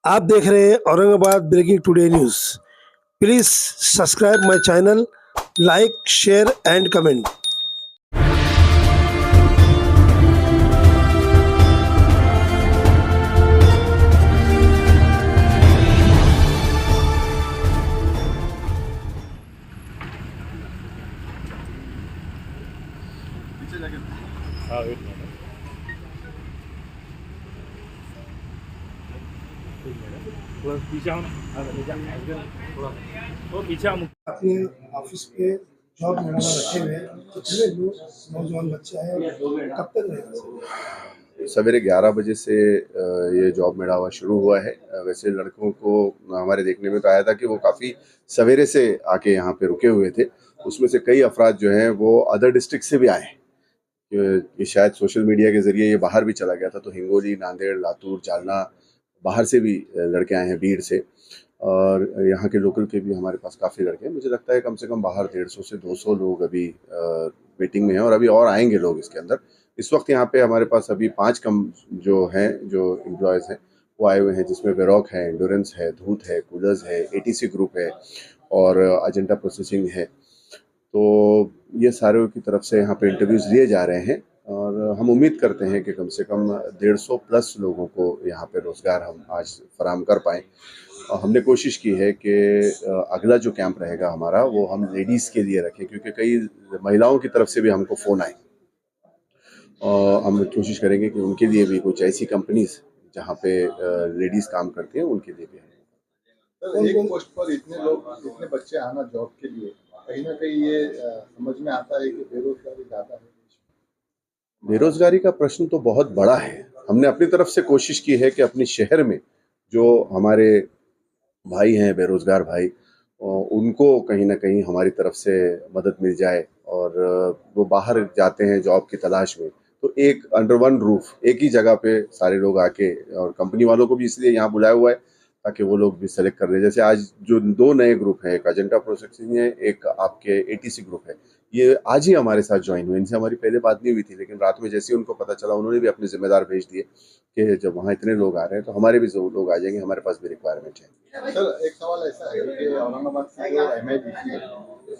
आप देख रहे हैं Aurangabad breaking today news. Please subscribe my channel, like, share and comment. अपने ऑफिस पे जॉब मेरा रखे हुए हैं, कितने लोग नौजवान बच्चे हैं, कब तक रहेगा? सवेरे 11 बजे से ये जॉब मेरा हुआ शुरू हुआ है। वैसे लड़कों को हमारे देखने में तो आया था कि वो काफ़ी सवेरे से आके यहाँ पे रुके हुए थे। उसमें से कई अफराद जो हैं वो अदर डिस्ट्रिक्ट से भी आए हैं। ये शायद सोशल मीडिया के ज़रिए ये बाहर भी चला गया था, तो हिंगोली, नांदेड़, लातूर, जालना, बाहर से भी लड़के आए हैं, बीड़ से। और यहाँ के लोकल के भी हमारे पास काफ़ी लड़के हैं। मुझे लगता है कम से कम बाहर 150 से 200 लोग अभी वेटिंग में हैं, और अभी और आएंगे लोग इसके अंदर। इस वक्त यहाँ पे हमारे पास अभी 5 कम जो हैं, जो एम्प्लॉयज़ हैं वो आए हुए हैं, जिसमें वेरॉक है, एंडोरेंस है, धूत है, कूलर्स है, एटीसी ग्रुप है और अजेंटा प्रोसेसिंग है। तो ये सारों की तरफ से यहाँ पे इंटरव्यूज़ लिए जा रहे हैं, और हम उम्मीद करते हैं कि कम से कम 150 प्लस लोगों को यहाँ पे रोज़गार हम आज फराहम कर पाएँ। हमने कोशिश की है कि अगला जो कैंप रहेगा हमारा वो हम लेडीज़ के लिए रखें, क्योंकि कई महिलाओं की तरफ से भी हमको फ़ोन आए, और हम कोशिश करेंगे कि उनके लिए भी कुछ ऐसी कंपनीज जहाँ पे लेडीज़ काम करती हैं उनके लिए भी हम। सर, एक पोस्ट पर इतने लोग, इतने बच्चे आना जॉब के लिए, कहीं ना कहीं ये समझ में आता है कि बेरोजगारी ज़्यादा है। बेरोजगारी का प्रश्न तो बहुत बड़ा है। हमने अपनी तरफ से कोशिश की है कि अपने शहर में जो हमारे भाई हैं, बेरोजगार भाई, उनको कहीं ना कहीं हमारी तरफ से मदद मिल जाए, और वो बाहर जाते हैं जॉब की तलाश में, तो एक अंडर वन रूफ, एक ही जगह पे सारे लोग आके, और कंपनी वालों को भी इसलिए यहाँ बुलाया हुआ है ताकि वो लोग भी सेलेक्ट कर लें। जैसे आज जो 2 नए ग्रुप हैं, एक अजेंटा प्रोसेसिंग है, एक आपके एटीसी ग्रुप है, ये आज ही हमारे साथ ज्वाइन हुए। इनसे हमारी पहले बात नहीं हुई थी, लेकिन रात में जैसे ही उनको पता चला, उन्होंने भी अपने जिम्मेदार भेज दिए कि जब वहाँ इतने लोग आ रहे हैं तो हमारे भी लोग आ जाएंगे, हमारे पास भी रिक्वायरमेंट है। सर, एक सवाल ऐसा है कि औरंगाबाद की जो MIDC है,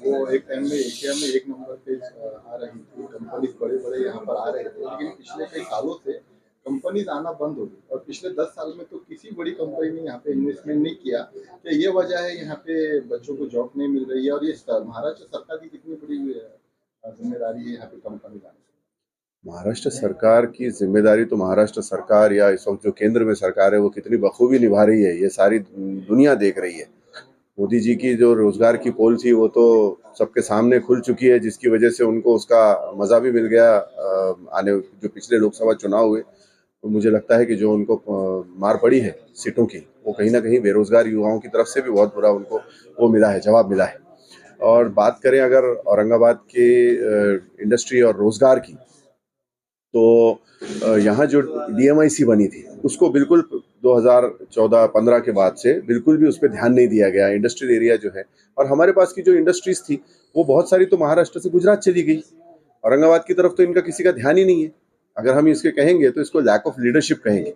वो एक टाइम में एशिया में 1 नंबर पे आ रही थी। कंपनीज बड़े-बड़े यहाँ पर आ रहे थे, लेकिन पिछले कई सालों से कंपनीज आना बंद हो गई, और पिछले 10 साल में तो किसी बड़ी कंपनी ने यहाँ पे इन्वेस्टमेंट नहीं किया। तो ये वजह है यहाँ पे बच्चों को जॉब नहीं मिल रही है, और ये महाराष्ट्र सरकार की कितनी बड़ी जिम्मेदारी है यहाँ पे कंपनी लाने की। महाराष्ट्र सरकार की जिम्मेदारी तो महाराष्ट्र सरकार, या इस वक्त जो केंद्र में सरकार है, वो कितनी बखूबी निभा रही है ये सारी दुनिया देख रही है। मोदी जी की जो रोजगार की पोल थी वो तो सबके सामने खुल चुकी है, जिसकी वजह से उनको उसका मज़ा भी मिल गया। आने जो पिछले लोकसभा चुनाव हुए, तो मुझे लगता है कि जो उनको मार पड़ी है सीटों की, वो कहीं ना कहीं बेरोजगार युवाओं की तरफ से भी बहुत बुरा उनको वो मिला है, जवाब मिला है। और बात करें अगर औरंगाबाद के इंडस्ट्री और रोजगार की, तो यहाँ जो DMIC बनी थी उसको बिल्कुल 2014-15 के बाद से बिल्कुल भी उस पर ध्यान नहीं दिया गया। इंडस्ट्रियल एरिया जो है, और हमारे पास की जो इंडस्ट्रीज थी वो बहुत सारी तो महाराष्ट्र से गुजरात चली गई। औरंगाबाद की तरफ तो इनका किसी का ध्यान ही नहीं है। अगर हम इसके कहेंगे तो इसको लैक ऑफ लीडरशिप कहेंगे।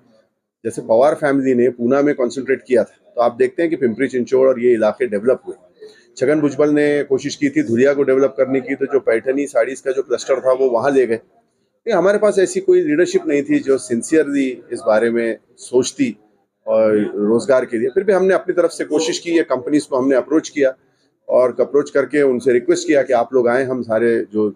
जैसे पवार फैमिली ने पूना में कॉन्सेंट्रेट किया था, तो आप देखते हैं कि पिंपरी चिंचवड़ और ये इलाके डेवलप हुए। छगन भुजबल ने कोशिश की थी धुलिया को डेवलप करने की, तो जो पैठनी साड़ीज का जो क्लस्टर था वो वहाँ ले गए। हमारे पास ऐसी कोई लीडरशिप नहीं थी जो सिंसियरली इस बारे में सोचती और रोजगार के लिए। फिर भी हमने अपनी तरफ से कोशिश की, ये कंपनीज को हमने अप्रोच किया, और अप्रोच करके उनसे रिक्वेस्ट किया कि आप लोग आएँ, हम सारे जो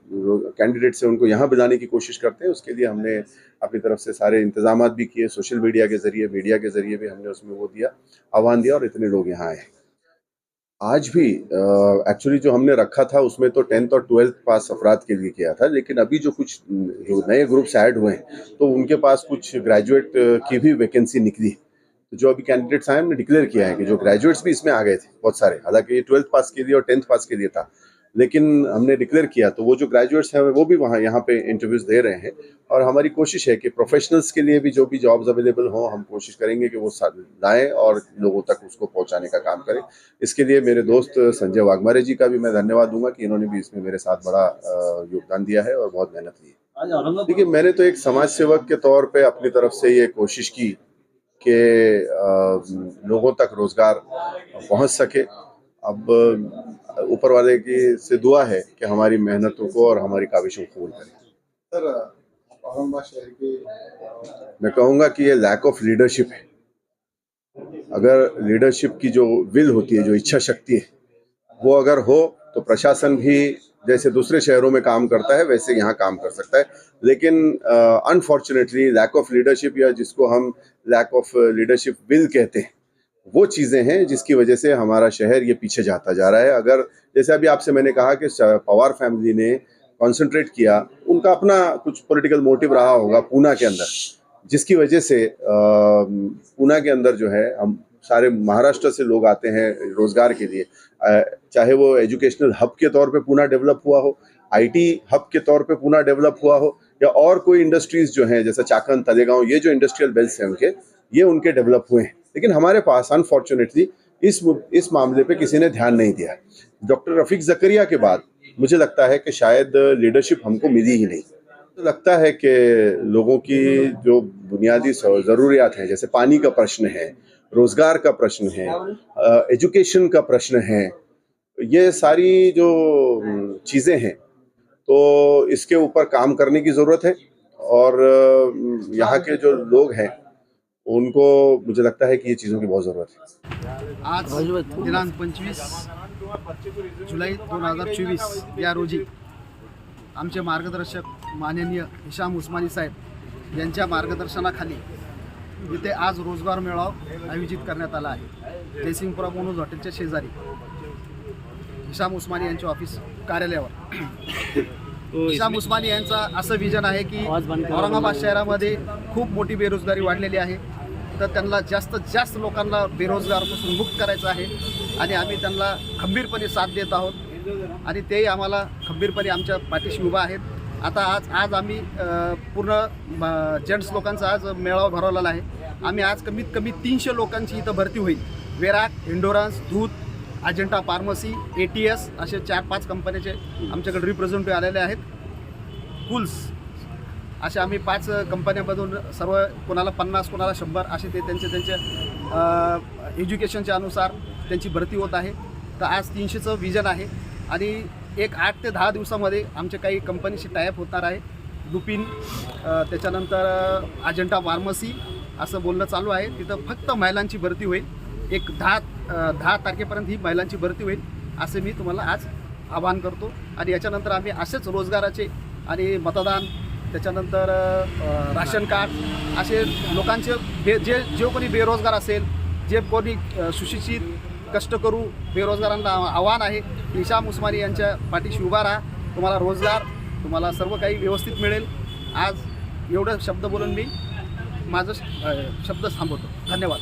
कैंडिडेट्स हैं उनको यहाँ बुलाने की कोशिश करते हैं। उसके लिए हमने अपनी तरफ से सारे इंतजाम भी किए, सोशल मीडिया के जरिए, मीडिया के जरिए भी हमने उसमें वो दिया, आह्वान दिया, और इतने लोग यहाँ आए। आज भी एक्चुअली जो हमने रखा था उसमें तो 10th और 12th पास अफराद के लिए किया था, लेकिन अभी जो कुछ जो नए ग्रुप्स ऐड हुए हैं, तो उनके पास कुछ ग्रेजुएट की भी वैकेंसी निकली। तो जो अभी कैंडिडेट्स आए, हमने डिक्लेयर किया है कि जो ग्रेजुएट्स भी इसमें आ गए थे बहुत सारे, हालांकि ये 12th पास के लिए और 10th पास के लिए था, लेकिन हमने डिक्लेयर किया, तो वो जो ग्रेजुएट्स हैं वो भी वहाँ यहाँ पे इंटरव्यूज दे रहे हैं। और हमारी कोशिश है कि प्रोफेशनल्स के लिए भी जो भी जॉब्स अवेलेबल हों, हम कोशिश करेंगे कि वो लाएं और लोगों तक उसको पहुंचाने का काम करें। इसके लिए मेरे दोस्त संजय वाघमारे जी का भी मैं धन्यवाद दूंगा कि इन्होंने भी इसमें मेरे साथ बड़ा योगदान दिया है और बहुत मेहनत की है। देखिए, मैंने तो एक समाज सेवक के तौर पे अपनी तरफ से ये कोशिश की कि लोगों तक रोजगार पहुंच सके। अब ऊपर वाले की से दुआ है कि हमारी मेहनतों को और हमारी काविशों को कबूल करें। सर औरंगाबाद शहर के मैं कहूँगा कि ये लैक ऑफ लीडरशिप है। अगर लीडरशिप की जो विल होती है, जो इच्छा शक्ति है, वो अगर हो तो प्रशासन भी जैसे दूसरे शहरों में काम करता है वैसे यहाँ काम कर सकता है। लेकिन अनफॉर्चुनेटली लैक ऑफ लीडरशिप, या जिसको हम लैक ऑफ लीडरशिप विल कहते हैं, वो चीज़ें हैं जिसकी वजह से हमारा शहर ये पीछे जाता जा रहा है। अगर जैसे अभी आपसे मैंने कहा कि पवार फैमिली ने कॉन्सेंट्रेट किया, उनका अपना कुछ पॉलिटिकल मोटिव रहा होगा पूना के अंदर, जिसकी वजह से पूना के अंदर जो है हम सारे महाराष्ट्र से लोग आते हैं रोजगार के लिए। चाहे वो एजुकेशनल हब के तौर पे पूना डेवलप हुआ हो, आईटी हब के तौर पे पूना डेवलप हुआ हो, या और कोई इंडस्ट्रीज जो हैं जैसे चाकन, तलेगांव, ये जो इंडस्ट्रियल बेल्ट हैं उनके डेवलप हुए हैं। लेकिन हमारे पास अनफॉर्चुनेटली इस मामले पे किसी ने ध्यान नहीं दिया। डॉक्टर रफीक जकरिया के बाद मुझे लगता है कि शायद लीडरशिप हमको मिली ही नहीं। तो लगता है कि लोगों की जो बुनियादी ज़रूरियात हैं, जैसे पानी का प्रश्न है, रोजगार का प्रश्न है, एजुकेशन का प्रश्न है, ये सारी जो चीज़ें हैं, तो इसके ऊपर काम करने की ज़रूरत है। और यहाँ के जो लोग हैं उनको मुझे लगता है कि ये चीज़ों की बहुत ज़रूरत है। आज दिनांक 25 जुलै 2024 या रोजी आमचे मार्गदर्शक माननीय हिशाम उस्मानी साहेब यांच्या मार्गदर्शनाखाली इथे आज रोजगार मेळावा आयोजित करण्यात आला आहे। जयसिंगपुरा मोनोज हॉटेलच्या शेजारी हिशाम उस्मानी यांच्या ऑफिस कार्यालयावर। हिशाम उस्मानी यांचा असं विजन आहे की औरंगाबाद शहरामध्ये खूप मोठी बेरोजगारी वाढलेली आहे, तर त्यांना जास्तीत जास्त लोकांना बेरोजगारपासून मुक्त करायचं आहे आणि आम्ही त्यांना खंबीरपणे साथ देत आहोत आणि तेही आम्हाला खंबीरपणे आमच्या पाठीशी उभा आहेत। आता आज आम्ही पूर्ण जेंट्स लोकांचा आज मेळावा भरवलेला आहे। आम्ही आज कमीत कमी 300 लोकांची इथं भरती होईल। वेराक, एंडोरन्स, दूध, अजंटा फार्मसी, ATS असे 4-5 कंपन्याचे आमच्याकडे रिप्रेझेंटेटिव्ह आलेले आहेत। कुल्स असे आम्ही 5 कंपन्यांमधून सर्व कोणाला 50, कोणाला 100 असे ते त्यांच्या एज्युकेशनच्या अनुसार त्यांची भरती होत आहे। तर आज 300चं विजन आहे आणि एक 8 ते 10 दिवसामध्ये आमचे काही कंपनीशी टायअप होणार आहे। लुपिन, त्याच्यानंतर अजंटा फार्मसी असं बोलणं चालू आहे। तिथं फक्त महिलांची भरती होईल। एक 10 तारखेपर्यंत ही महिलांची भरती होईल असे मी तुम्हाला आज आवाहन करतो। आणि याच्यानंतर आम्ही असेच रोजगाराचे आणि मतदान, त्याच्यानंतर राशन कार्ड असे लोकांचे जे कोणी बेरोजगार असेल, जे कोणी सुशिक्षित कष्टकरू बेरोजगारांना आव्हान आहे, हिशाम उस्मानी यांच्या पाठीशी उभा राहा। तुम्हाला रोजगार, तुम्हाला सर्व काही व्यवस्थित मिळेल। आज एवढं शब्द बोलून मी माझं शब्द थांबवतो। धन्यवाद।